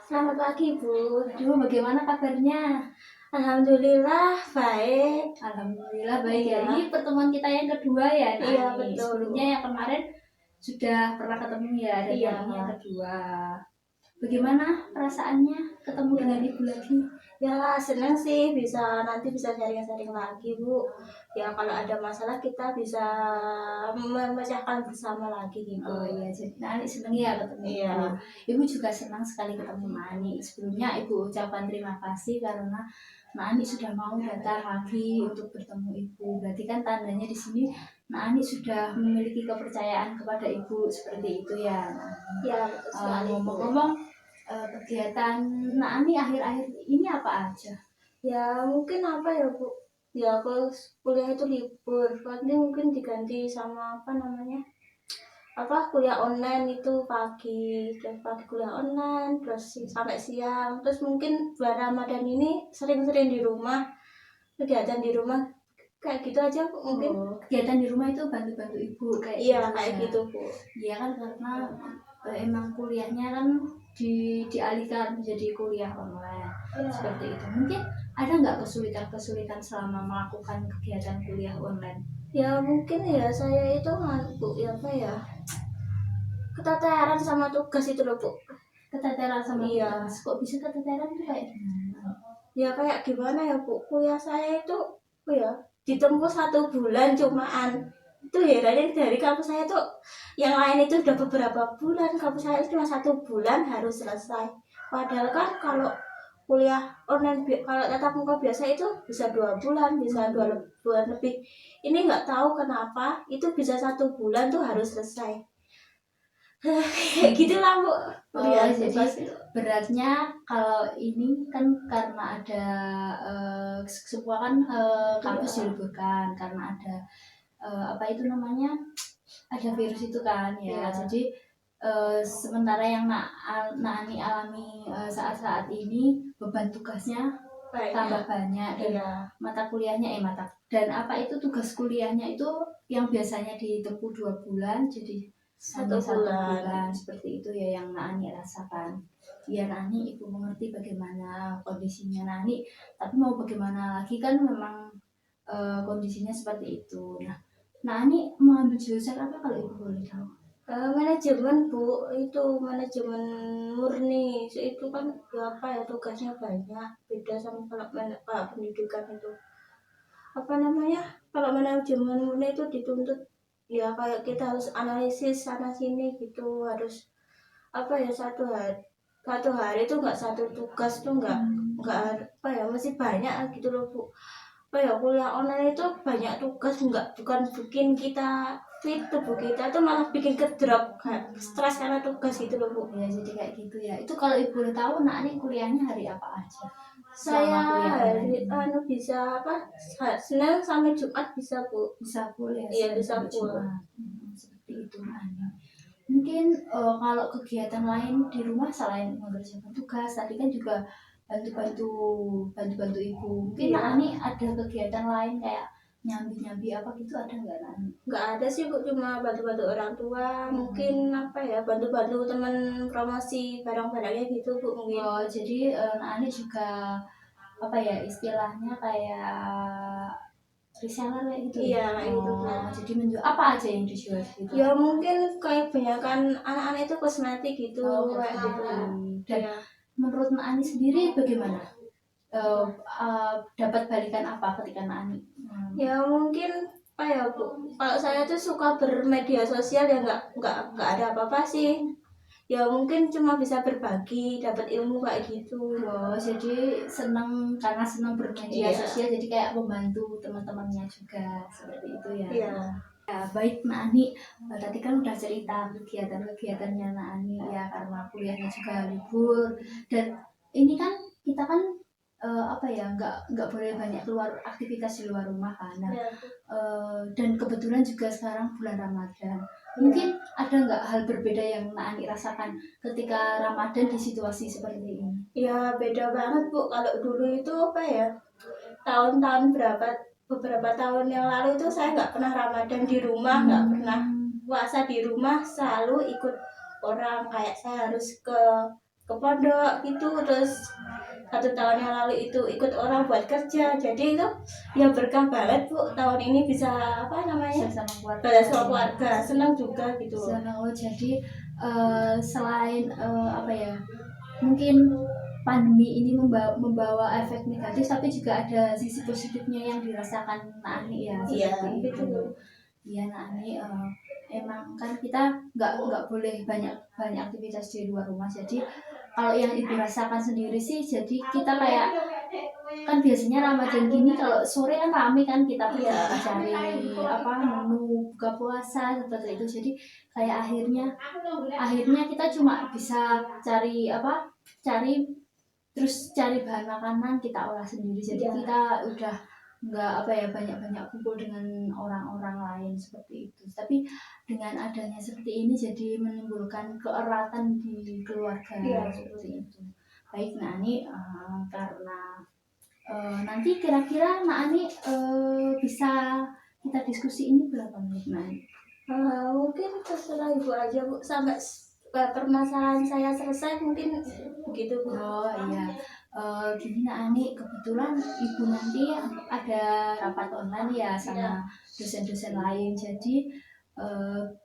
Selamat pagi Bu. Aduh, bagaimana kabarnya? Alhamdulillah baik. Alhamdulillah baik ya. Iya. Ini pertemuan kita yang kedua ya, Nak Iya, Ani. betul. Sebelumnya yang kemarin sudah pernah ketemu ya, dan Iya. ini yang kedua. Bagaimana perasaannya ketemu dengan ibu lagi? Ya senang sih nanti bisa sharing-sharing lagi Bu. Ya kalau ada masalah kita bisa memecahkan bersama lagi gitu. Oh iya, jadi Nak Ani senang ya ketemu Iya. ibu. Ibu juga senang sekali ketemu Nak Ani. Sebelumnya ibu ucapkan terima kasih karena Nak Ani sudah mau datang lagi untuk bertemu ibu. Berarti kan tandanya di sini Nak Ani sudah memiliki kepercayaan kepada ibu seperti itu ya. Ya betul sekali Bu. Ngomong-ngomong, kegiatan Nak Ani akhir-akhir ini apa aja? Ya mungkin apa ya Bu? Ya kalau kuliah itu libur, nanti mungkin diganti sama apa namanya? Kuliah online itu pagi kuliah online terus sampai siang, terus mungkin bulan Ramadan ini sering-sering di rumah, kegiatan di rumah kayak gitu aja mungkin. Kegiatan di rumah itu bantu-bantu ibu kayak Iya gitu kayak ya. gitu Bu. Iya kan karena emang kuliahnya kan dialihkan menjadi kuliah online seperti itu. Mungkin ada nggak kesulitan selama melakukan kegiatan kuliah online? Ya mungkin ya saya itu Bu ya apa ya, keteteran sama tugas itu loh Bu. Keteteran sama Iya. tugas. Kok bisa keteteran itu kayak gimana? Ya kayak gimana ya Bu, kuliah saya itu ya ditempuh 1 bulan cumaan. Itu herannya dari kampus saya tuh yang lain itu udah beberapa bulan, kampus saya cuma 1 bulan harus selesai. Padahal kan kalau kuliah online kalau tatap muka biasa itu bisa 2 bulan, bisa 2 bulan lebih. Ini nggak tahu kenapa itu bisa 1 bulan tuh harus selesai. Kayak gitulah Bu. Oh, jadi beratnya kalau ini kan karena ada semua kan kampus diliburkan karena ada apa itu namanya, ada virus itu kan ya. Jadi sementara yang Nak Ani alami saat-saat ini beban tugasnya tambah banyak dan mata kuliahnya dan apa itu tugas kuliahnya itu yang biasanya ditempuh 2 bulan jadi 1 bulan seperti itu ya yang Nak Ani rasakan. Ya Nak Ani ibu mengerti bagaimana kondisinya Nak Ani, tapi mau bagaimana lagi kan memang kondisinya seperti itu. Nah, Nak Ani mengambil jurusan apa kalau ibu boleh tahu? Manajemen Bu, itu manajemen murni. Itu kan apa ya, tugasnya banyak, beda sama kalau pendidikan itu. Apa namanya, kalau manajemen murni itu dituntut ya kayak kita harus analisis sana sini gitu, harus apa ya, satu hari itu nggak satu tugas tuh nggak apa ya, masih banyak gitu loh Bu. Apa ya, kuliah online itu banyak tugas, bukan bikin kita fit tubuh kita tuh, malah bikin kedrop, stres karena tugas gitu loh Bu. Ya jadi kayak gitu ya. Itu kalau ibu boleh tahu Nak Ani kuliahnya hari apa aja? Saya hari bisa Senin sampai Jumat bisa Bu. Bisa full ya? Iya bisa full. Seperti itu Nak Ani. Mungkin kalau kegiatan lain di rumah selain mengerjakan tugas tadi kan juga bantu ibu. Mungkin Nak Ani ada kegiatan lain kayak nyambi apa gitu, ada nggak Nak Ani? Nggak ada sih Bu, cuma bantu orang tua, mungkin apa ya, bantu teman promosi barang-barangnya gitu Bu mungkin. Oh jadi Nak Ani juga apa ya istilahnya kayak reseller kayak gitu. Iya gitu kan. Jadi menjual apa aja yang dijual gitu? Ya mungkin kayak kebanyakan anak-anak itu kosmetik gitu. Kayak gitu. Dan menurut Nak Ani sendiri bagaimana? Dapat balikan apa ketika Nak Ani? Ya mungkin apa ya Bu, kalau saya tuh suka bermedia sosial ya nggak ada apa-apa sih. Ya mungkin cuma bisa berbagi, dapat ilmu kayak gitu. Jadi senang karena senang bermedia sosial, jadi kayak membantu teman-temannya juga seperti itu ya. Iya. Ya, baik Nak Ani, tadi kan udah cerita kegiatannya Nak Ani ya karena kuliahnya juga libur dan ini kan kita kan apa ya nggak boleh banyak keluar aktivitas di luar rumah kan. Nah, dan kebetulan juga sekarang bulan Ramadan. Mungkin ada nggak hal berbeda yang Nak Ani rasakan ketika Ramadan di situasi seperti ini? Ya beda banget Bu. Kalau dulu itu apa ya, tahun-tahun beberapa tahun yang lalu itu saya nggak pernah Ramadan di rumah, nggak pernah puasa di rumah, selalu ikut orang, kayak saya harus ke ke pondok gitu, terus 1 tahun yang lalu itu ikut orang buat kerja, jadi itu ya berkah banget Bu, tahun ini bisa apa namanya, sama keluarga. bersama keluarga, senang juga gitu loh. Senang. Jadi selain apa ya, mungkin pandemi ini membawa efek negatif, tapi juga ada sisi positifnya yang dirasakan Naani ya, Iya seperti gitu. itu. Iya Naani, emang kan kita nggak boleh banyak aktivitas di luar rumah. Jadi kalau yang ibu rasakan sendiri sih, jadi kita kayak kan biasanya Ramadan gini kalau sore kan rame kan, kita pergi Iya. mencari apa menu buka puasa seperti itu. Jadi kayak akhirnya kita cuma bisa cari bahan makanan kita olah sendiri. Jadi Iya. kita udah nggak apa ya banyak kumpul dengan orang-orang lain seperti itu. Tapi dengan adanya seperti ini jadi menimbulkan keeratan di keluarga. Iya. Seperti itu. Baik Naani, karena nanti kira-kira Naani bisa kita diskusi ini berapa menit Naani? Mungkin terserah ibu aja Bu, sampai permasalahan saya selesai mungkin begitu Bu. Oh iya, gini Naani, kebetulan ibu nanti ada rapat online ya sama dosen-dosen lain. Jadi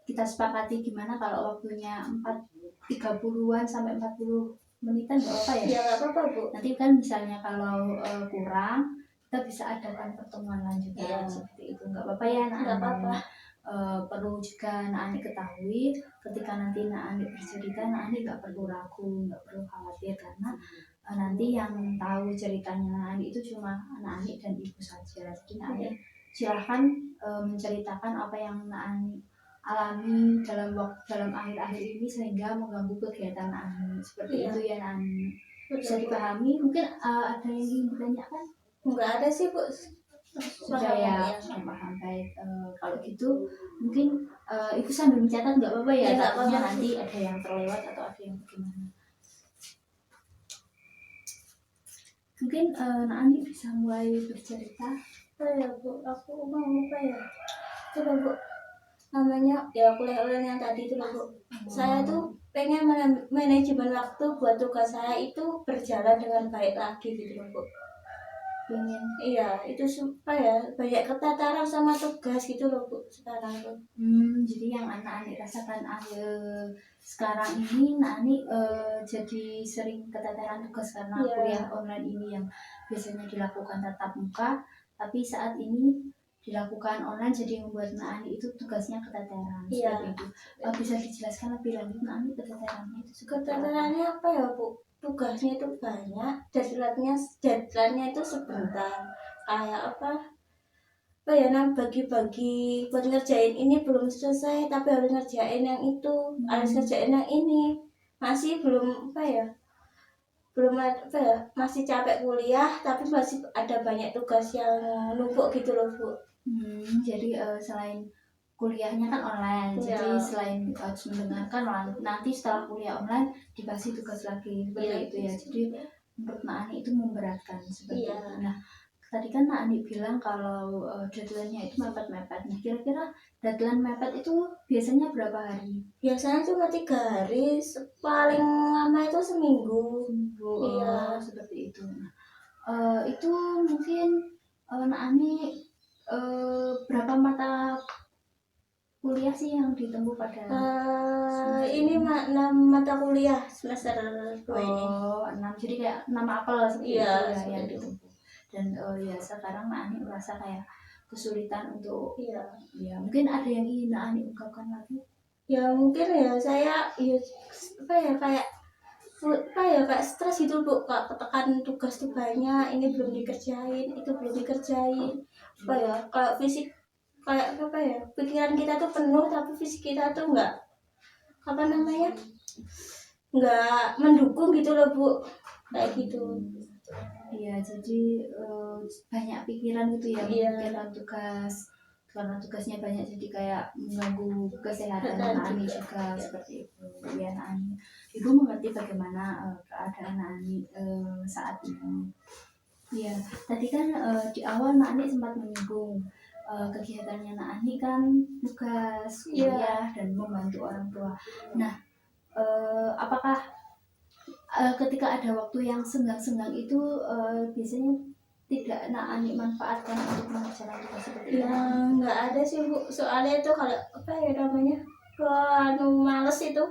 kita sepakati gimana kalau waktunya 30-an sampai 40 menitan, nggak apa ya? Ya nggak apa-apa Bu. Nanti kan misalnya kalau kurang, kita bisa adakan pertemuan lanjutan seperti itu. Nggak apa-apa ya Naani? Nggak apa-apa. Perlu juga Naani ketahui, ketika nanti Naani bercerita, Naani nggak perlu ragu, nggak perlu khawatir, karena nanti yang tahu ceritanya Naani itu cuma Naani dan ibu saja. Jadi Naani silahkan menceritakan apa yang Naani alami dalam akhir-akhir ini sehingga mengganggu kegiatan Naani seperti itu ya Naani. Bisa dipahami? Mungkin ada yang ingin ditanyakan? Nggak ada sih Bu. Sudah ya, paham. Baik, kalau gitu mungkin ibu sambil mencatat nggak apa-apa ya, takutnya nanti ada yang terlewat atau ada yang bagaimana. Mungkin Naani bisa mulai bercerita. Ya Bu, aku mau apa ya, coba Bu, namanya ya kuliah online yang tadi itu loh Bu. Saya tuh pengen manajemen waktu buat tugas saya itu berjalan dengan baik lagi gitu loh Bu. Iya, itu supaya banyak ketataran sama tugas gitu loh Bu sekarang tuh. Jadi yang Naani rasakan sekarang ini Naani jadi sering keteteran tugas karena kuliah online ini yang biasanya dilakukan tatap muka, tapi saat ini dilakukan online, jadi membuat Naani itu tugasnya keteteran. Seperti itu. Bisa dijelaskan lebih lanjut Naani keteterannya itu? Keteterannya apa ya Bu? Tugasnya itu banyak, deadline-nya itu sebentar. Kayak apa ya, bagi-bagi buat ngerjain ini belum selesai, tapi harus ngerjain yang itu, harus ngerjain yang ini, masih belum masih capek kuliah, tapi masih ada banyak tugas yang numpuk gitu loh Bu. Jadi selain kuliahnya kan online, jadi selain harus mendengarkan, nanti setelah kuliah online dikasih tugas lagi seperti itu ya. Jadi menurut Naani itu memberatkan seperti itu. Nah, tadi kan Naani bilang kalau deadline-nya itu mepet-mepet. Nah, kira-kira deadline mepet itu biasanya berapa hari? Biasanya cuma 3 hari, paling lama itu seminggu. Iya, seperti itu. Nah, itu mungkin Naani berapa mata kuliah sih yang ditempuh pada ini 6 mata kuliah semester 2 ini. 6, jadi kayak 6 apel seperti itu ya yang ditempuh. Dan ya sekarang Naani merasa kayak kesulitan untuk ya mungkin ada yang ingin Naani ungkapkan lagi. Ya mungkin ya saya kayak stres gitu Bu, Kak, ketekan tugas tuh banyak, ini belum dikerjain, itu belum dikerjain. Kalau fisik kayak pikiran kita tuh penuh tapi fisik kita tuh nggak mendukung gitu loh Bu, kayak gitu. Iya, jadi banyak pikiran gitu ya, memikirkan tugas, karena tugasnya banyak jadi kayak mengganggu kesehatan Naani juga seperti itu. Ya Naani, Ibu mengerti bagaimana keadaan Naani saat ini. Iya, tadi kan di awal Naani sempat menyinggung kegiatannya Naani kan tugas kuliah dan membantu orang tua. Nah, apakah ketika ada waktu yang senggang-senggang itu biasanya tidak Ani manfaatkan untuk mengerjakan tugas seperti itu. Ya nggak ada sih Bu, soalnya itu kalau apa ya namanya males itu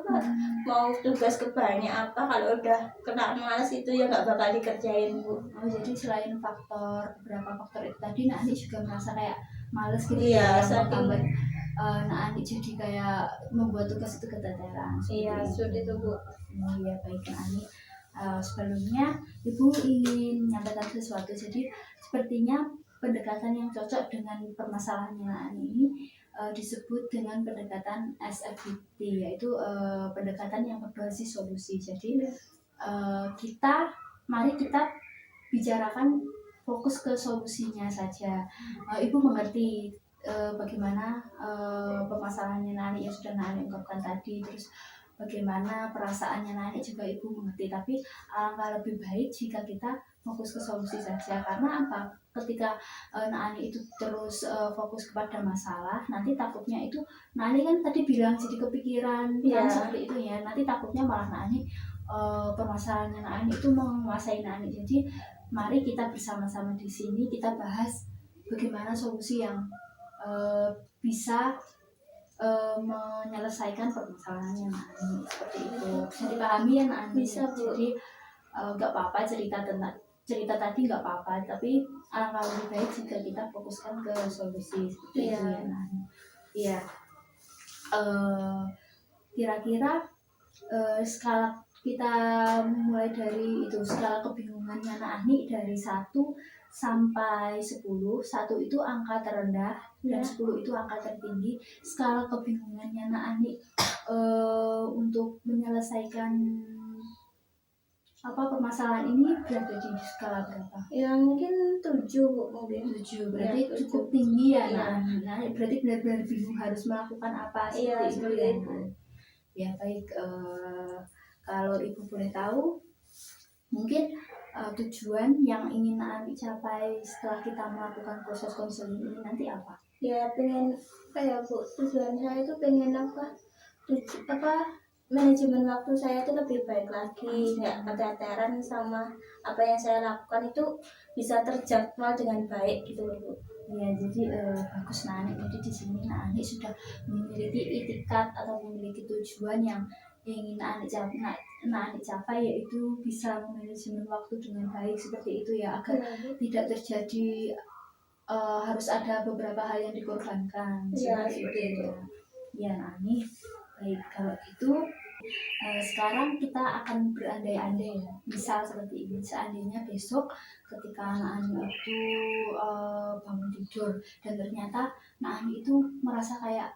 mau tugas kebanyak apa kalau udah kena males itu ya nggak bakal dikerjain Bu. Jadi selain beberapa faktor itu tadi, Ani juga merasa kayak males gitu Iya, yang saking menggambar Ani jadi kayak membuat tugas itu keteteran. iya sulit itu Bu. Ya baik Ani. Sebelumnya Ibu ingin menyampaikan sesuatu, jadi sepertinya pendekatan yang cocok dengan permasalahannya Ani ini disebut dengan pendekatan SFBT, yaitu pendekatan yang berbasis solusi. Jadi mari kita bicarakan fokus ke solusinya saja. Ibu mengerti bagaimana permasalahannya Nani yang sudah Nani ungkapkan tadi, terus bagaimana perasaannya Nani juga Ibu mengerti, tapi alangkah lebih baik jika kita fokus ke solusi saja. Karena apa? Ketika Nani itu terus fokus kepada masalah, nanti takutnya itu Nani kan tadi bilang jadi kepikiran kan seperti itu ya, nanti takutnya malah Nani permasalahannya Nani itu menguasai Nani. Jadi mari kita bersama-sama di sini kita bahas bagaimana solusi yang bisa menyelesaikan permasalahannya Nani, seperti itu. Bisa dipahami ya Nani? Bisa Bu. Jadi nggak apa-apa cerita tadi nggak apa-apa, tapi alangkah lebih baik jika kita fokuskan ke solusi seperti itu ya Nani. Iya. Kira-kira skala kita mulai dari itu, skala kebingungannya Nani dari 1 sampai 10. 1 itu angka terendah dan 10 itu angka tertinggi. Skala kebingungannya Nani untuk menyelesaikan permasalahan ini berada di skala berapa? Ya mungkin 7 Bu, mungkin 7. Berarti ya, cukup tinggi ya Nani. Berarti benar-benar bingung harus melakukan apa seperti itu ya. Baik, kalau Ibu boleh tahu, mungkin tujuan yang ingin Nani capai setelah kita melakukan proses konseling ini nanti apa? Ya pengen kayak Bu, tujuan saya itu pengen manajemen waktu saya itu lebih baik lagi, nggak keteteran sama apa yang saya lakukan itu bisa terjadwal dengan baik gitu loh Bu. Ya, jadi bagus Nani. Jadi di sini Nani sudah memiliki itikat atau memiliki tujuan yang ingin Nani capai, yaitu bisa manajemen waktu dengan baik seperti itu ya, agar tidak terjadi harus ada beberapa hal yang dikorbankan seperti itu ya Nani. Baik, kalau itu sekarang kita akan berandai-andai ya. Misal seperti ini, seandainya besok ketika Nani itu bangun tidur dan ternyata Nani itu merasa kayak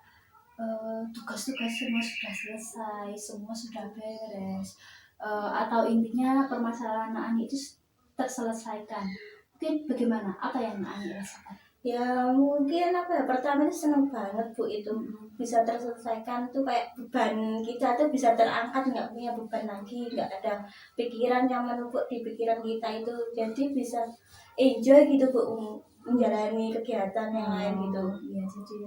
tugas-tugas semua sudah selesai, semua sudah beres, atau intinya permasalahan Nani itu terselesaikan. Mungkin bagaimana? Apa yang Nani rasakan? Ya mungkin pertama itu senang banget Bu, itu bisa terselesaikan tuh, kayak beban kita tuh bisa terangkat, nggak punya beban lagi, nggak ada pikiran yang menumpuk di pikiran kita itu, jadi bisa enjoy gitu Bu menjalani kegiatan yang lain gitu. Iya, jadi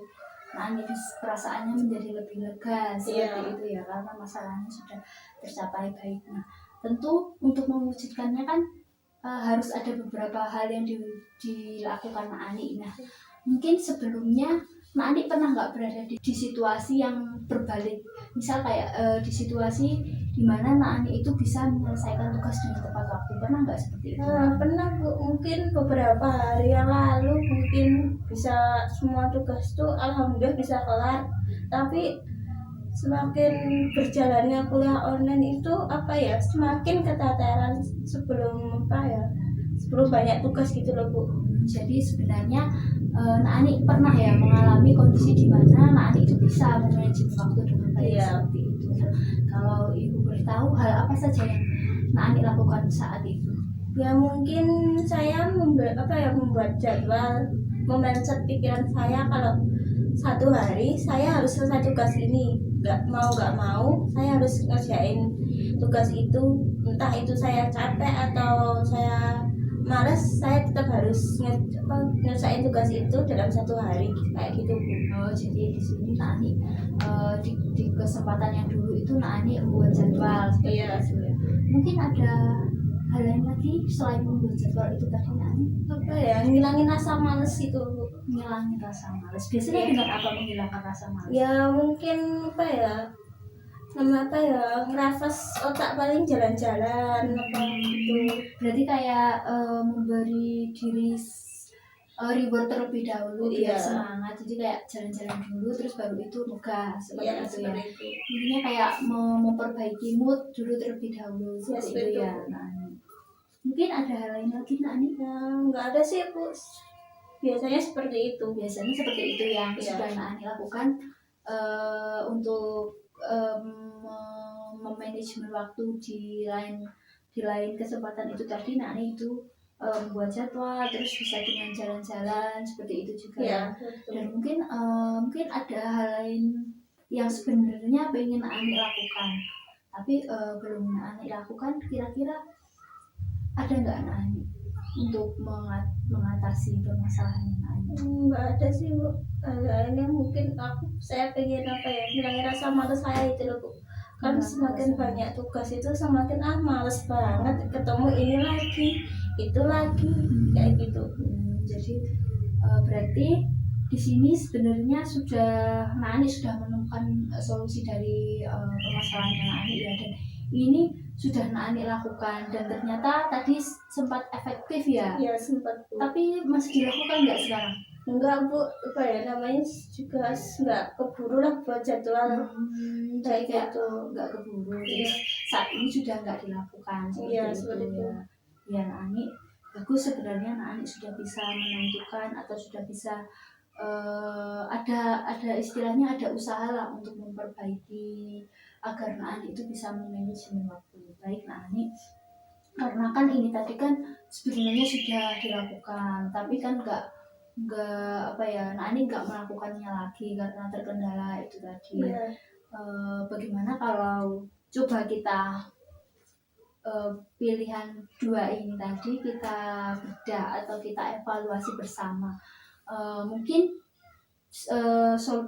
Nani perasaannya menjadi lebih lega seperti itu ya, karena masalahnya sudah tercapai baik. Nah, tentu untuk mewujudkannya kan harus ada beberapa hal yang dilakukan Nani. Nah, mungkin sebelumnya Nani pernah nggak berada di situasi yang berbalik, misal kayak di situasi dimana Nani itu bisa menyelesaikan tugas dengan tepat waktu, pernah nggak seperti itu? Pernah Bu, mungkin beberapa hari yang lalu mungkin bisa semua tugas tuh alhamdulillah bisa kelar, tapi semakin berjalannya kuliah online itu semakin keteteran sebelum banyak tugas gitu loh Bu. Jadi sebenarnya Nani pernah ya mengalami kondisi di mana Nani itu bisa memanage waktu dengan baik seperti itu. Nah, kalau Ibu boleh tahu hal apa saja yang Nani lakukan saat itu? Ya mungkin saya membuat jadwal, memenset pikiran saya kalau satu hari saya harus selesai tugas ini, nggak mau saya harus ngerjain tugas itu, entah itu saya capek atau saya malas, saya tetap harus nyelesain tugas itu dalam satu hari kayak gitu Bu. Jadi di sini Nani di kesempatan yang dulu itu Nani membuat jadwal seperti itu ya. Mungkin ada hal lain lagi selain membuat jadwal itu tadi Ani? Apa ya, ngilangin rasa males itu Bu. Ngilangin rasa malas. Biasanya Iya. dengan apa menghilangkan rasa malas? Ya mungkin apa ya, nama apa ya, ngerafas otak paling jalan-jalan apa gitu. Berarti kayak memberi diri reward terlebih dahulu biar Iya. semangat. Jadi kayak jalan-jalan dulu terus baru itu nugas seperti Iya, itu ya. seperti itu. Intinya kayak memperbaiki mood dulu terlebih dahulu Ya, seperti seperti itu ya. itu. Nah, mungkin ada hal lain lagi Nak Ani? Ya, nggak ada sih Bu. Biasanya seperti itu. Biasanya seperti itu yang Iya. sudah Nak Ani lakukan untuk memanajemen waktu di lain kesempatan itu tadi. Nak Ani itu membuat jadwal terus bisa dengan jalan-jalan seperti itu juga Iya, ya. betul. Dan mungkin ada hal lain yang sebenarnya pengen Ani lakukan tapi belum Ani lakukan. Kira-kira ada nggak Ani untuk mengatasi permasalahan Ani? Nggak ada sih Bu. Ini mungkin saya pengen apa ya, hilangin rasa malas saya itu loh Bu. Kan semakin banyak tugas itu semakin males banget, ketemu ini lagi itu lagi kayak gitu. Jadi berarti di sini sebenarnya Nani sudah menemukan solusi dari permasalahan yang Nani ya, dan ini sudah Nani lakukan dan ternyata tadi sempat efektif ya. Iya sempat Bu. Tapi masih dilakukan nggak sekarang? Enggak Bu, apa ya namanya juga nggak keburu lah buat jadwal Jadi kayak gitu. nggak keburu. Iya. Jadi saat ini sudah nggak dilakukan seperti Iya, itu seperti itu. ya. Ya Nani bagus sebenarnya. Nani sudah bisa menentukan atau sudah bisa ada istilahnya ada usaha lah untuk memperbaiki agar Nani itu bisa memanajemen waktu baik Nani. Karena kan ini tadi kan sebenarnya sudah dilakukan tapi kan nggak apa ya, Nani nggak melakukannya lagi karena terkendala itu tadi. Iya. Bagaimana kalau coba kita pilihan dua ini tadi kita bedah atau kita evaluasi bersama. Mungkin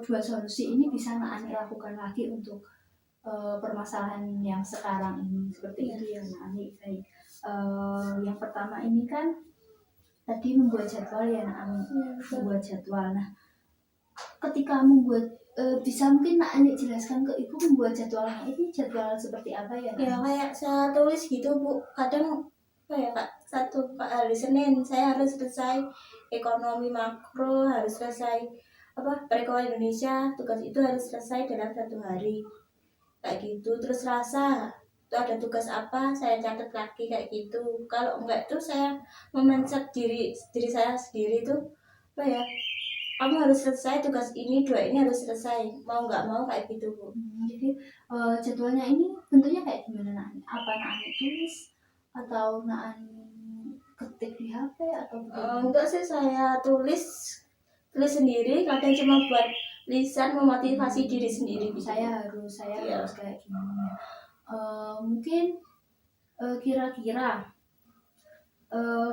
dua solusi ini bisa Nani lakukan lagi untuk permasalahan yang sekarang ini seperti itu ya Nani. Baik. Yang pertama ini kan tadi membuat jadwal ya Nani. Membuat jadwal. Nah, ketika membuat bisa mungkin Nani jelaskan ke Ibu membuat jadwalnya ini jadwal seperti apa ya? Ya kayak saya tulis gitu Bu. Kadang apa ya Kak, hari Senin saya harus selesai ekonomi makro, harus selesai perekonomian Indonesia, tugas itu harus selesai dalam 1 hari kayak gitu. Terus Selasa itu ada tugas apa saya catat lagi kayak gitu. Kalau enggak itu saya memencet diri saya sendiri tuh apa ya, kamu harus selesai tugas ini, 2 ini harus selesai, mau nggak mau kayak gitu Bu. Jadi jadwalnya ini bentuknya kayak gimana Nani? Apa Nani tulis atau Nani ketik di HP atau enggak sih, saya tulis sendiri, kadang cuma buat lisan memotivasi diri sendiri gitu. Saya harus kayak gini. Mungkin kira-kira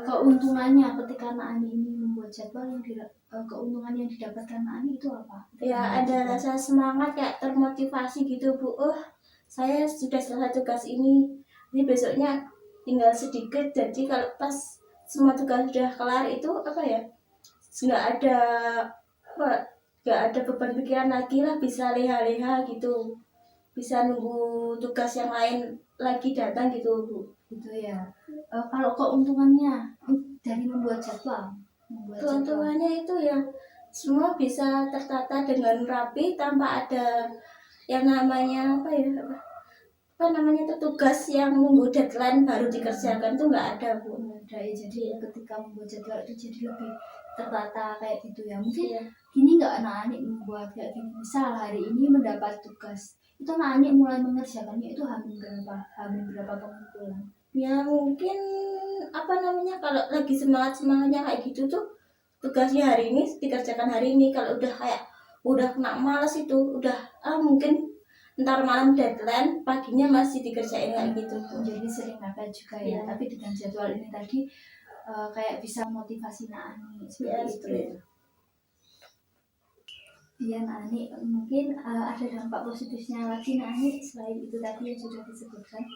keuntungannya ketika Nani ini membuat jadwal keuntungan yang didapatkan Nani itu apa? Ya ada rasa semangat kayak termotivasi gitu Bu. Saya sudah selesai tugas ini besoknya tinggal sedikit, jadi kalau pas semua tugas sudah kelar itu apa ya, nggak ada beban pikiran lagi lah, bisa leha-leha gitu, bisa nunggu tugas yang lain lagi datang gitu Bu. Gitu ya. Kalau keuntungannya dari membuat jadwal, keuntungannya itu ya semua bisa tertata dengan rapi tanpa ada yang namanya itu tugas yang nunggu deadline baru dikerjakan, tuh nggak ada Bu. Ada ya, jadi ketika membuat jadwal itu jadi lebih tertata kayak gitu ya. Mungkin Iya. gini nggak Nani membuat kayak gini, misal hari ini mendapat tugas itu Nani mulai mengerjakannya itu hamin berapa pengumpulan? Ya mungkin kalau lagi semangatnya kayak gitu tuh tugasnya hari ini dikerjakan hari ini. Kalau udah kena malas itu udah mungkin ntar malam deadline, paginya masih dikerjain kayak gitu. Jadi sering mepet juga ya. Tapi dengan jadwal ini tadi kayak bisa motivasi Nani seperti itu ya. Iya Nani, mungkin ada dampak positifnya lagi Nani selain itu tadi yang sudah disebutkan.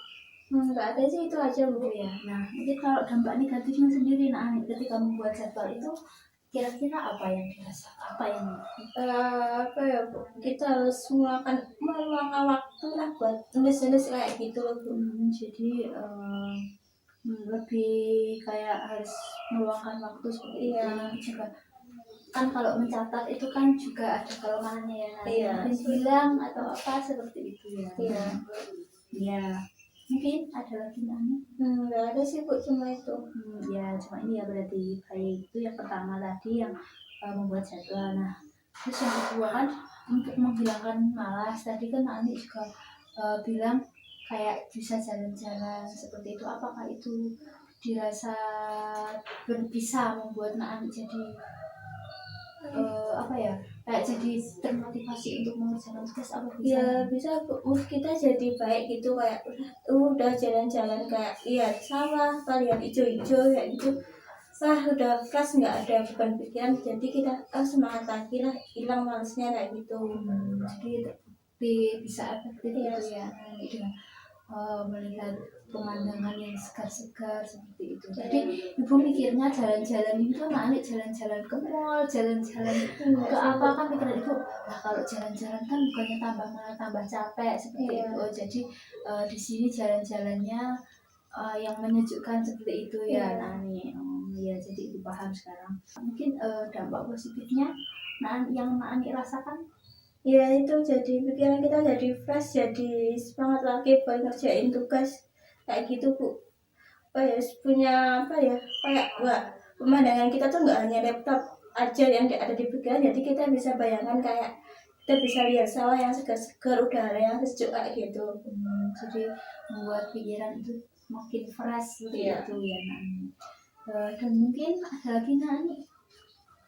nggak ada sih, itu aja Bu. Gitu ya. Nah, mungkin kalau dampak negatifnya sendiri, nah ketika membuat jadwal itu kira-kira apa yang dirasakan, apa yang Apa ya Bu, kita harus meluangkan waktu lah buat nulis-nulis kayak gitu loh Bu. jadi lebih kayak harus meluangkan waktu seperti itu. Iya. Nanti juga kan kalau mencatat itu kan juga ada kelemahannya ya, nanti Iya. mungkin hilang atau apa seperti itu ya. Iya. Ya, mungkin ada lagi nanya. Nggak ada sih Bu, cuma itu. Ya cuma ini ya, berarti baik itu yang pertama tadi yang membuat jadwal. Nah, terus yang kedua kan untuk menghilangkan malas, tadi kan Ani juga bilang kayak bisa jalan-jalan seperti itu. Apakah itu dirasa bisa membuat Ani jadi apa ya, kayak jadi termotivasi untuk mengerjakan tugas, apa bisa? Ya bisa Bu, mood kita jadi baik gitu, kayak udah jalan-jalan kayak lihat sawah, apa lihat hijau-hijau kayak gitu. Wah udah fresh, nggak ada beban pikiran, jadi kita semangat lagi lah, hilang malesnya kayak gitu. Jadi bisa efektif Iya. gitu ya, Ani dengan melihat pemandangan yang segar-segar seperti itu. Jadi ibu mikirnya jalan-jalan itu Ani jalan-jalan ke mall, jalan-jalan ke apa, kan pikiran ibu, nah kalau jalan-jalan kan bukannya malah tambah capek seperti Iya. itu. Oh jadi di sini jalan-jalannya yang menyejukkan seperti itu ya, Iya. Ani. Ya jadi ibu paham sekarang. Mungkin dampak positifnya yang Ani rasakan. Ya itu jadi pikiran kita jadi fresh, jadi semangat lagi buat ngerjain tugas kayak gitu Bu. Apa ya, punya apa ya, kayak nggak, pemandangan kita tuh nggak hanya laptop aja yang ada di pikiran, jadi kita bisa bayangkan kayak kita bisa lihat sawah yang segar-segar, udara yang sejuk kayak gitu. Jadi membuat pikiran itu makin fresh seperti Iya. itu ya, Nani. Dan mungkin ada lagi Nani.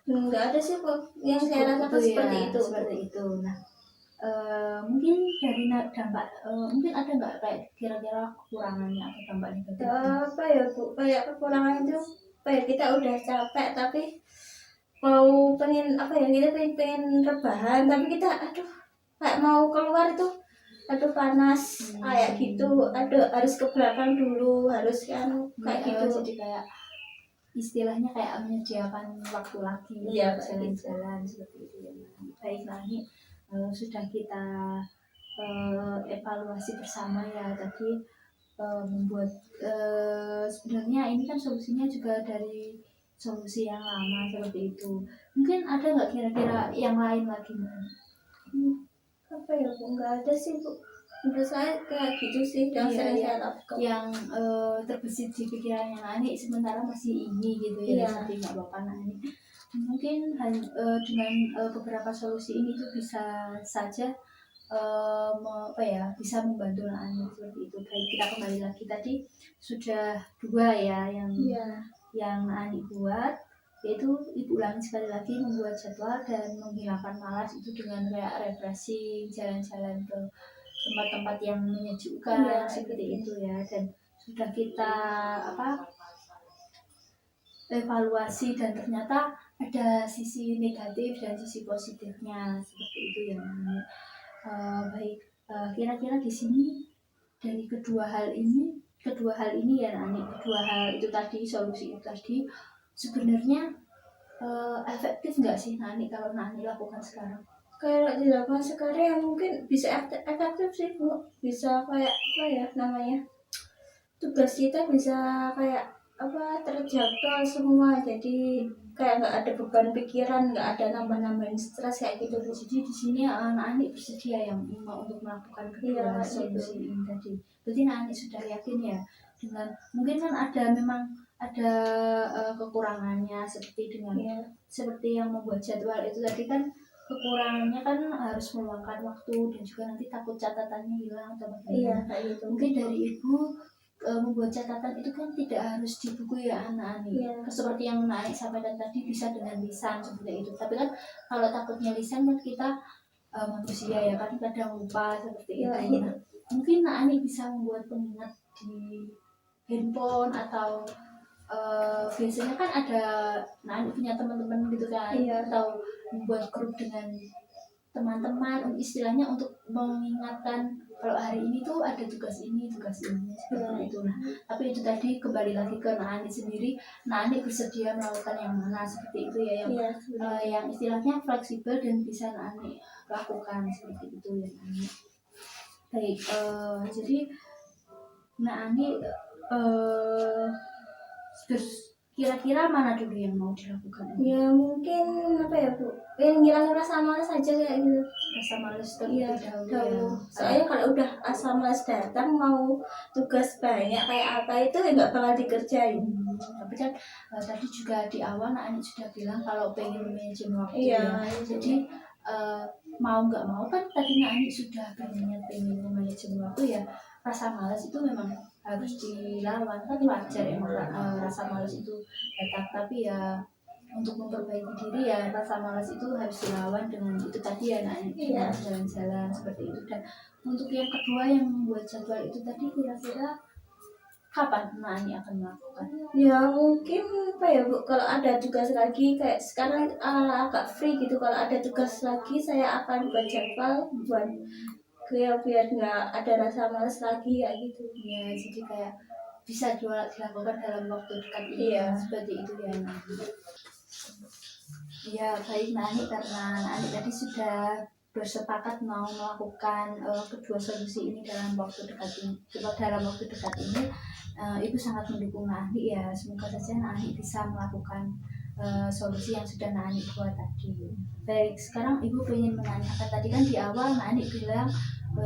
Nggak ada sih Bu, yang saya rasakan Itu seperti ya, itu. seperti itu. Nah, mungkin dari dampak mungkin ada nggak kayak kira-kira kekurangannya atau dampak negatifnya? Apa ya Bu, kayak kekurangan itu kayak kita udah capek tapi mau pengen apa ya, kita pengen rebahan tapi kita aduh kayak mau keluar itu aduh panas kayak gitu, aduh harus ke belakang dulu, harus kan kayak gitu. Jadi kayak istilahnya kayak menyediakan waktu lagi Iya, untuk jalan-jalan seperti itu ya. Baik lagi sudah kita evaluasi bersama ya tadi, membuat sebenarnya ini kan solusinya juga dari solusi yang lama seperti itu. Mungkin ada nggak kira-kira yang lain lagi? Apa ya Bu, nggak ada sih Bu, menurut saya kayak gitu sih yang Iya, sering iya. saya lakukan. Yang terbesit di pikirannya Nani sementara masih ini gitu ya. Iya. Jadi nggak apa-apa Nani. Mungkin dengan beberapa solusi ini tuh bisa saja apa ya, bisa membantu Nani seperti itu. Baik, kita kembali lagi tadi sudah 2 ya Iya. yang Ani buat, yaitu ibu ulangi sekali lagi, membuat jadwal dan menghilangkan malas itu dengan kayak refreshing, jalan-jalan ke tempat-tempat yang menyejukkan. Iya, seperti gitu. itu ya. Dan sudah kita evaluasi dan ternyata ada sisi negatif dan sisi positifnya seperti itu ya. Baik, kira-kira di sini dari kedua hal ini ya Nani, kedua hal itu tadi, solusi itu tadi sebenarnya efektif nggak sih Nani kalau Nani lakukan sekarang? Kalau dilakukan sekarang ya mungkin bisa efektif sih Bu, bisa kayak apa ya namanya, tugas kita bisa kayak apa, terjadwal semua, jadi kayak nggak ada beban pikiran, nggak ada nambah-nambahin stres kayak gitu. Jadi di sini anak-anak bersedia yang mau untuk melakukan kedua Iya, solusi gitu. ini tadi. Berarti anak sudah yakin ya dengan mungkin kan memang ada kekurangannya seperti Iya. seperti yang membuat jadwal itu tadi kan, kekurangannya kan harus meluangkan waktu dan juga nanti takut catatannya hilang atau bagaimana. Iya, kayak gitu. Mungkin dari ibu membuat catatan itu kan tidak harus di buku ya anak-anak. Iya. Seperti yang Naik sampaikan tadi bisa dengan lisan seperti itu. Tapi kan kalau takutnya lisan kan kita manusia ya kan kadang lupa seperti Iya, itu. iya. Nah, mungkin Naik bisa membuat pengingat di handphone atau biasanya kan ada Naik punya teman-teman gitu kan. Iya. Atau membuat grup dengan teman-teman istilahnya untuk mengingatkan kalau hari ini tuh ada tugas ini seperti itu. Nah, tapi itu tadi kembali lagi ke Naani sendiri. Naani bersedia melakukan yang mana seperti itu ya, yang yang istilahnya fleksibel dan bisa Naani lakukan seperti itu ya Naani. Baik, jadi Naani kira-kira mana dulu yang mau dilakukan? Ya mungkin apa ya Bu, yang ngilang rasa malas aja kayak gitu. Rasa malas terlebih dahulu ya. Soalnya kalau udah rasa malas datang, mau tugas banyak kayak apa itu nggak bakal dikerjain. Tapi kan tadi juga di awal Naani sudah bilang kalau pengen manajemen waktu ya. Jadi mau nggak mau kan tadi Naani sudah pengen manajemen waktu ya. Rasa malas itu memang harus dilawan, kan wajar emang rasa malas itu datang, tapi ya untuk memperbaiki diri ya rasa malas itu harus dilawan dengan itu tadi ya Naani, jalan-jalan seperti itu. Dan untuk yang kedua yang membuat jadwal itu tadi kira-kira kapan Naani akan melakukan? Ya mungkin apa ya Bu, kalau ada tugas lagi kayak sekarang agak free gitu, kalau ada tugas lagi saya akan buat jadwal buat biar nggak ada rasa malas lagi ya gitu. Ya jadi kayak bisa dilakukan dalam waktu dekat ini seperti itu ya Naani. Ya baik Naani, karena Naani tadi sudah bersepakat mau melakukan kedua solusi ini dalam waktu dekat ini. Ibu sangat mendukung Naani ya. Semoga saja Naani bisa melakukan solusi yang sudah Naani buat tadi. Baik, sekarang Ibu ingin menanyakan, tadi kan di awal Naani bilang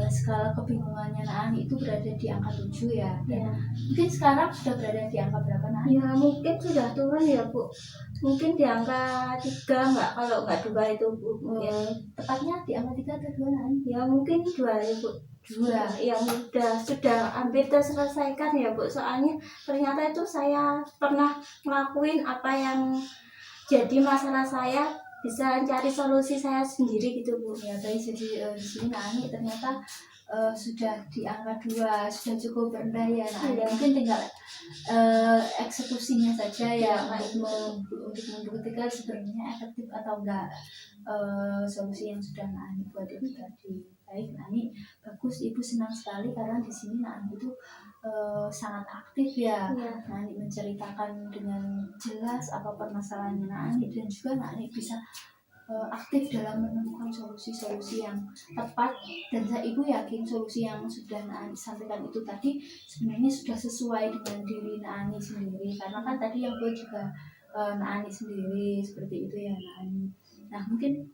skala kebingungannya Naani itu berada di angka 7 ya. Mungkin sekarang sudah berada di angka berapa Naani? Ya mungkin sudah turun ya Bu. Mungkin di angka 3 kalau nggak 2 itu Bu. Tepatnya di angka 3 atau 2 Naani? Ya mungkin 2 ya Bu. 2 yang sudah hampir terselesaikan ya Bu. Soalnya ternyata itu saya pernah ngelakuin apa yang jadi masalah saya, bisa cari solusi saya sendiri gitu Bu. Ya baik, jadi di sini Naani ternyata sudah di angka 2, sudah cukup rendah ya Naani. Mungkin tinggal eksekusinya saja ya untuk membuktikan sebenarnya efektif atau enggak solusi yang sudah Naani buat itu tadi. Baik Naani, bagus, Ibu senang sekali karena di sini Naani itu sangat aktif ya. Naani menceritakan dengan jelas apa permasalahannya Naani, dan juga Naani bisa aktif dalam menemukan solusi-solusi yang tepat. Dan Ibu yakin solusi yang sudah Naani sampaikan itu tadi sebenarnya sudah sesuai dengan diri Naani sendiri, karena kan tadi yang buat juga Naani sendiri seperti itu ya Naani. Nah mungkin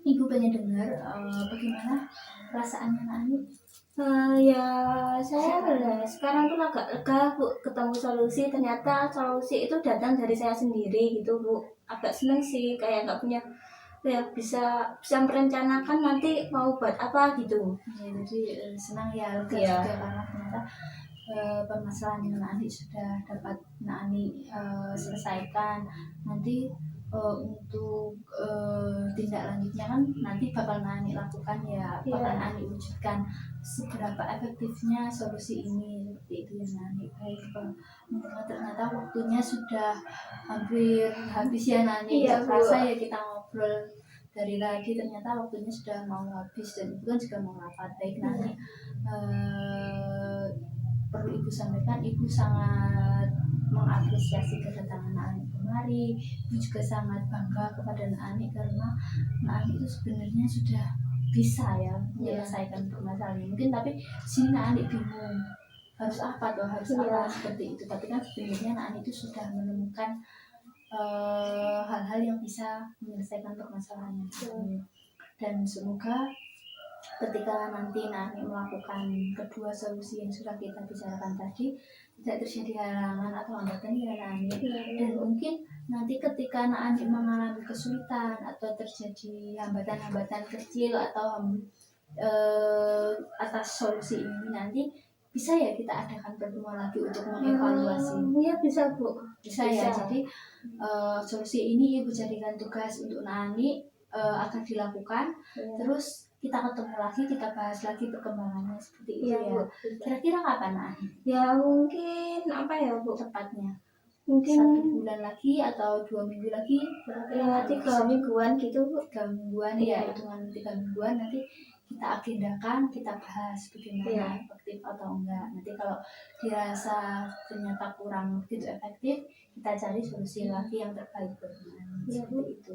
Ibu pengen dengar bagaimana perasaannya Naani. Ya saya sekarang tuh agak lega Bu, ketemu solusi, ternyata solusi itu datang dari saya sendiri gitu Bu. Agak seneng sih, kayak nggak punya ya, bisa merencanakan nanti mau buat apa gitu. Ya, jadi senang ya, lega juga karena ternyata permasalahan yang Naani sudah dapat Naani selesaikan. Nanti untuk tindak lanjutnya kan nanti bakal Naani lakukan ya, bakal Naani wujudkan seberapa efektifnya solusi ini seperti itu ya Naani. Baik, ternyata waktunya sudah hampir habis ya Naani. Terasa ya kita ngobrol dari tadi, ternyata waktunya sudah mau habis dan Ibu kan juga mau rapat. Baik Naani, perlu Ibu sampaikan, Ibu sangat mengapresiasi kedatangan Naani kemari. Ibu juga sangat bangga kepada Naani karena Naani itu sebenarnya sudah bisa ya menyelesaikan permasalahan ini. Mungkin tapi sini Naani bingung harus apa seperti itu. Tapi kan sebenarnya Naani itu sudah menemukan hal-hal yang bisa menyelesaikan permasalahannya. Dan semoga ketika nanti Naani melakukan kedua solusi yang sudah kita bicarakan tadi, tidak terjadi halangan atau hambatan ya Naani. Dan mungkin nanti ketika Naani mengalami kesulitan atau terjadi hambatan-hambatan kecil atau atas solusi ini, nanti bisa ya kita adakan pertemuan lagi untuk mengevaluasi. Iya bisa Bu. Bisa ya. Jadi solusi ini Ibu jadikan tugas untuk Naani akan dilakukan. Terus kita ketemu lagi, kita bahas lagi perkembangannya seperti itu ya. Kira-kira kapan Naani? Ya mungkin apa ya Bu tepatnya? Mungkin 1 bulan lagi atau 2 minggu lagi? Ya 3 mingguan gitu Bu. 3 mingguan ya, hitungan 3 mingguan nanti kita agendakan, kita bahas bagaimana Iya. efektif atau enggak. Nanti kalau dirasa ternyata kurang begitu efektif, kita cari solusi lagi yang terbaik bagaimana. Iya, Bu. Seperti itu.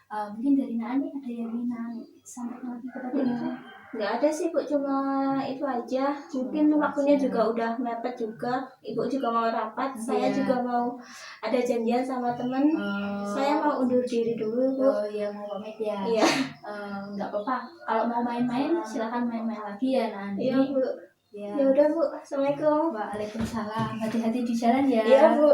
Mungkin dari Naani ada yang ingin Naani sampaikan lagi kepada Ibu? Nggak ada sih Bu, cuma itu aja. Mungkin Cuma itu waktunya aja. juga udah mepet juga. Ibu juga mau rapat, saya Iya. juga mau ada janjian sama temen. Saya mau undur diri dulu Bu. Oh iya, mau pamit ya. Iya. Nggak apa-apa. Kalau mau main-main silakan main-main lagi ya Naani. Iya Bu. Ya. Ya udah Bu, assalamualaikum. Waalaikumsalam. Hati-hati di jalan ya. Iya Bu.